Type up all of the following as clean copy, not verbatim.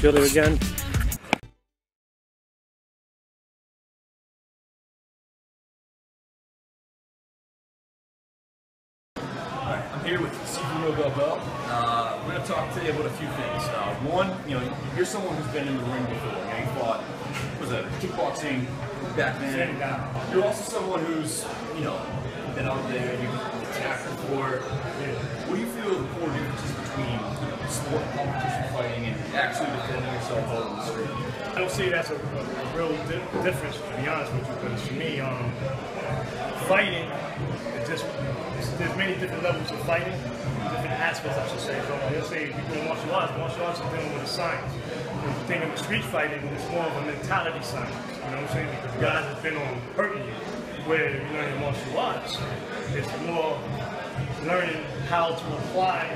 Julie again. I'm here with Novell Bell. We're going to talk today about a few things. One, you're someone who's been in the ring before. You fought, kickboxing back then. You're also someone who's, been out there, you've attacked before. What do you feel the core differences between sport competition fighting and actually defending yourself out on the street? I don't see that's a real difference, to be honest with you, because to me, fighting, there's many different levels of fighting, different aspects, I should say. So let's say if you do martial arts is dealing with a science. If you think of street fighting, it's more of a mentality science, you know what I'm saying? Because guys have been on hurting you, where you learn in martial arts, it's more learning how to apply,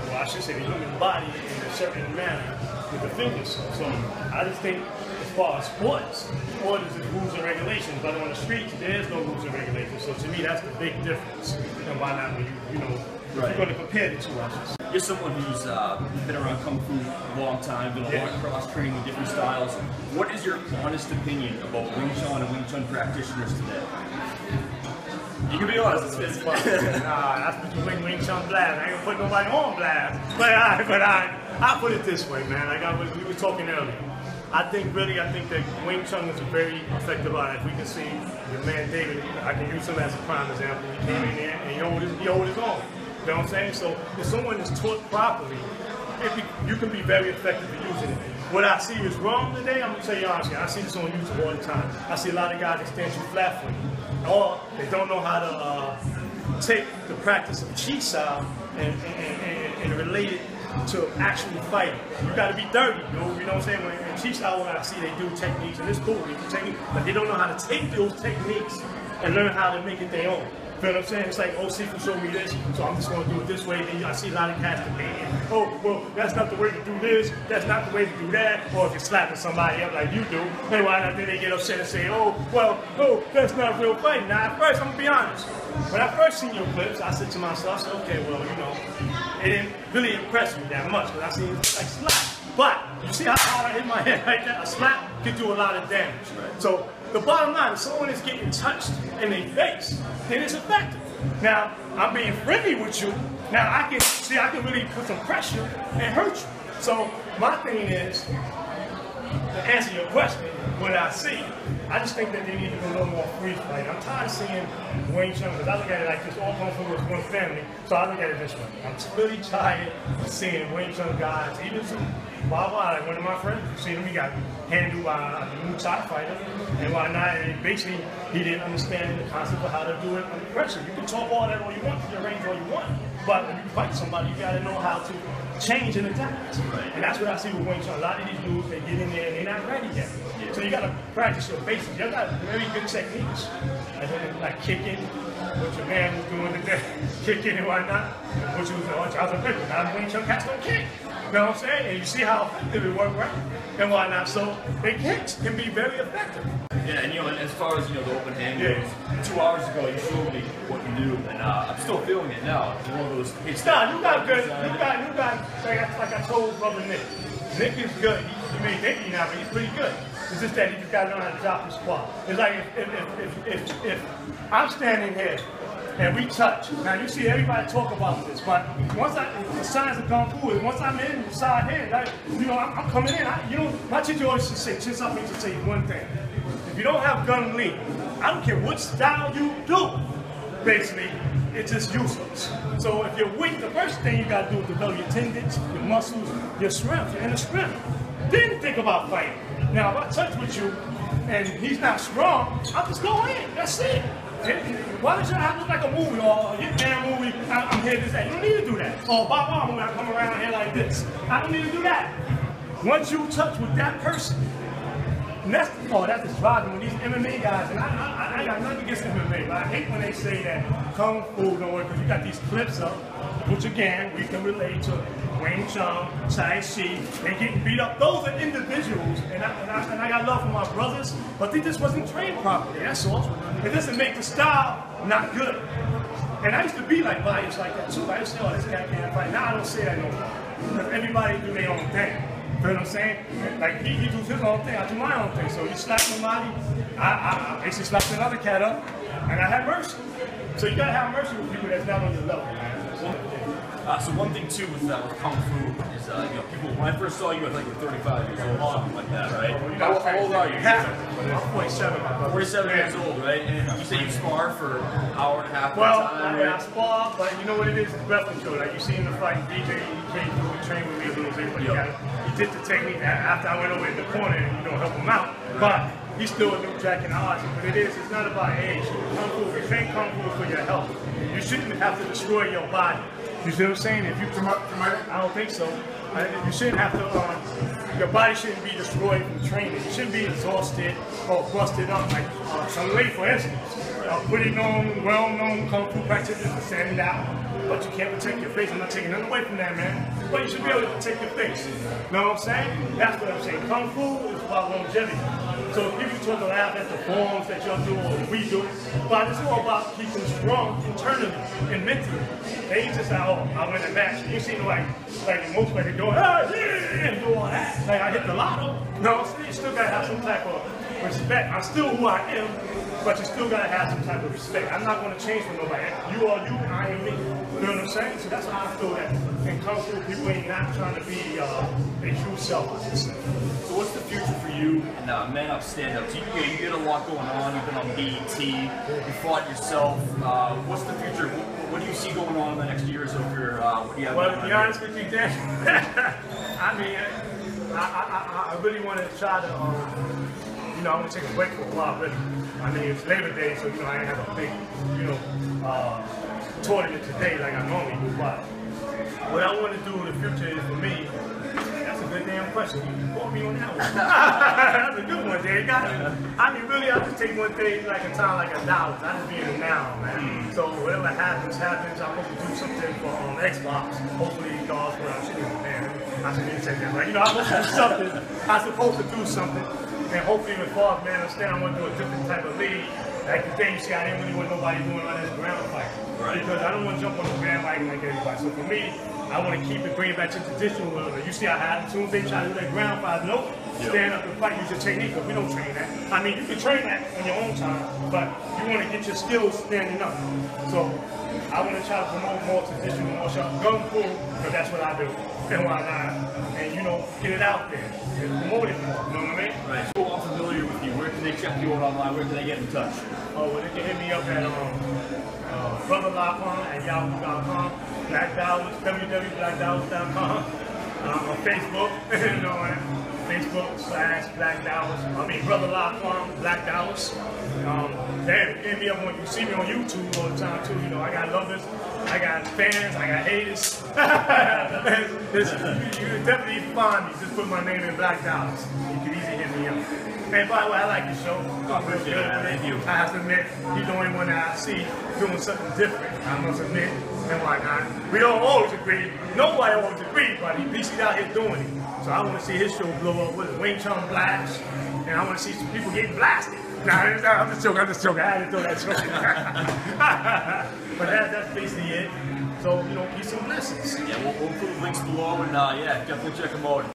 well, I should say, the human body in a certain manner to defend yourself. So I just think, as far as sports, sport is rules and regulations, but on the streets, there's no rules and regulations. So to me, that's the big difference. And why not, when you're going to compare the two, I should say. You're someone who's been around Kung Fu a long time, been a lot of cross-training with different styles. What is your honest opinion about Wing Chun and Wing Chun practitioners today? You can be honest, it's fun. That's Wing Chun blast. I ain't gonna put nobody on blast. But I put it this way, man. We were talking earlier. I think that Wing Chun is a very effective art. As we can see, your man David, I can use him as a prime example. He came in there and he owed his own. You know what I'm saying? So if someone is taught properly, you can be very effective at using it. What I see is wrong today, I'm going to tell you honestly, I see this on YouTube all the time. I see a lot of guys that stand too flat for you. Or they don't know how to take the practice of Chi style and relate it to actually fighting. You got to be dirty, dude. You know what I'm saying? When in Chi style, when I see they do techniques, and it's cool, they do techniques, but they don't know how to take those techniques and learn how to make it their own. You know what I'm saying? It's like, oh, Sifu showed me this, so I'm just going to do it this way. Then I see a lot of cats debating, oh, well, that's not the way to do this, that's not the way to do that. Or if you're slapping somebody up like you do, then why not? Then they get upset and say, oh, well, no, that's not real fighting. Now, at first, I'm going to be honest. When I first seen your clips, I said to myself, I said, okay, well, it didn't really impress me that much, because I seen it like slap. But you see how hard I hit my head like that? A slap can do a lot of damage. So the bottom line, if someone is getting touched in their face, then it's effective. Now, I'm being friendly with you. Now I can really put some pressure and hurt you. So my thing is, to answer your question, what I see, I just think that they need to go a little more free fight. I'm tired of seeing Wing Chun, because I look at it like this, all Kung Fu is one family, so I look at it this way. I'm really tired of seeing Wing Chun guys, even some like one of my friends, you see him, he got handled by a new Thai fighter, and whatnot, and basically he didn't understand the concept of how to do it under pressure. You can talk all that all you want, you can arrange all you want, but when you fight somebody, you gotta know how to change and adapt. And that's what I see with Wing Chun. A lot of these dudes, they get in there and they're not ready yet. So you gotta practice your basics. You got very good techniques, like kicking, what your man was doing today, kicking and whatnot, which was I was a people. Now Wing Chun cats don't kick. You know what I'm saying? And you see how effective it worked, right? And whatnot. So their kicks can be very effective. Yeah, and and as far as the open hand goes, 2 hours ago you showed me what you do, and I'm still feeling it now. It's one of those hits. Nah, you got good. You got like I told brother Nick. Nick is good. He may think now, but he's pretty good. It's just that he just got to learn how to drop his squat. It's like if I'm standing here and we touch. Now you see everybody talk about this, but once the science of Kung Fu is once I'm in the side hand, I'm coming in. My teacher always used to say, chin up means to say one thing. If you don't have gun lean, I don't care what style you do, basically, it's just useless. So if you're weak, the first thing you got to do is develop your tendons, your muscles, your strength, your inner strength. Then think about fighting. Now, if I touch with you and he's not strong, I'll just go in. That's it. Why does it have to look like a movie or a Hitman movie? I'm here this day. You don't need to do that. Or Bob movie, I come around here like this. I don't need to do that. Once you touch with that person, and that's just driving with these MMA guys, and I got nothing against MMA, but I hate when they say that Kung Fu don't work, because you got these clips up, which again, we can relate to Wing Chun, Tai Chi, they getting beat up. Those are individuals, and I got love for my brothers, but they just wasn't trained properly, that's all. It doesn't make the style not good. And I used to be like biased like that too. I used to say, oh, this guy can't fight. Now I don't say that no more. Because everybody do their own thing. You know what I'm saying? Like he does his own thing, I do my own thing. So you slap somebody, I basically slap another cat up, and I have mercy. So you gotta have mercy with people that's not on your level, man. So one thing too with Kung Fu is, you know, people, when I first saw you, I think you were 35 years old, something like that, right? How old are you? I'm 47, my brother. 47 years old, right? And you say you spar for an hour and a half well, at a time, I spar, but you know what it is? It's breath control. Like you see in the fight, DJ, he came through and trained with me a little bit, but he did the technique after I went over in the corner and, you know, help him out. But he's still a new jack in the arts. But it's not about age. Kung Fu, if you train Kung Fu for your health, you shouldn't have to destroy your body. You see what I'm saying? If you promote, I don't think so. You shouldn't have to. Your body shouldn't be destroyed from training. You shouldn't be exhausted or busted up like some lady, for instance. Pretty known, well-known Kung Fu practitioners are standing out, but you can't protect your face. I'm not taking nothing away from that, man. But you should be able to protect your face. You know what I'm saying? That's what I'm saying. Kung Fu is about longevity. So people talk a lot at the forms that y'all do or we do, but it's all about keeping strong internally and mentally. They ain't just like, oh, I win a match. You see, like most people go, and do all that. Like I hit the lotto. No, you still gotta have some type of respect. I'm still who I am, but you still gotta have some type of respect. I'm not gonna change for nobody. You are you, I am me. You know what I'm saying? So that's how I feel that in Kung Fu, people ain't not trying to be a true self. So what's the future for you in Man Up Stand Up? You get a lot going on. You've been on BET. You fought yourself. What's the future? What do you see going on in the next year or so for what do you have? Well, to be honest with you, Dan, I mean, I really want to try to, you know, I want to take a break for a while, really. I mean, it's Labor Day, so, you know, I ain't have a big, you know, tournament today like I normally do, but what I want to do in the future is for me, that's a good damn question. You caught me on that one. That's a good one, Jay. Got it. I mean, really, I just take one day like a time like $1. I just be in the now, man. So whatever happens, happens. I'm supposed to do something for Xbox. Hopefully, God's will. I shouldn't even, man. I shouldn't even say that, right? You know, I'm supposed to do something. I'm supposed to do something. And hopefully, with Bob, man, I want to do a different type of league. Like today, you see, I didn't really want nobody doing all this ground fight. Right. Because I don't want to jump on the bandwagon like everybody. So for me, I want to keep it, bring it back to traditional. You see, as soon as they try to do that ground fight, nope, stand up and fight, use your technique, but we don't train that. I mean, you can train that on your own time, but you want to get your skills standing up. So I want to try to promote more traditional, more sharp gun fu, because that's what I do. And why not? And you know, get it out there and promote it more. You know what I mean? Right. So I'm familiar with you. Where can they check you out online? Where can they get in touch? Oh, well, they can hit me up at brotherlockhorn@yahoo.com, BlackTaoist, www.blacktaoist.com, on Facebook, you know, Facebook/BlackTaoist. I mean, Brother Lockhorn, BlackTaoist. Damn, hit me up when you see me on YouTube all the time too. You know, I got lovers, I got fans, I got haters. You can definitely find me. Just put my name in BlackTaoist. You can easily hit me up. And by the way, I like your show. Thank you. I have to admit, you're the only one that I see doing something different. I must admit, and whatnot. We don't always agree. Nobody always agrees, but he's out here doing it. So I want to see his show blow up with a Wing Chun blast, and I want to see some people getting blasted. Nah, I'm just joking. I had to throw that joke. But that's basically it. So, you know, peace and blessings. Yeah, we'll put links below, and yeah, definitely check them out.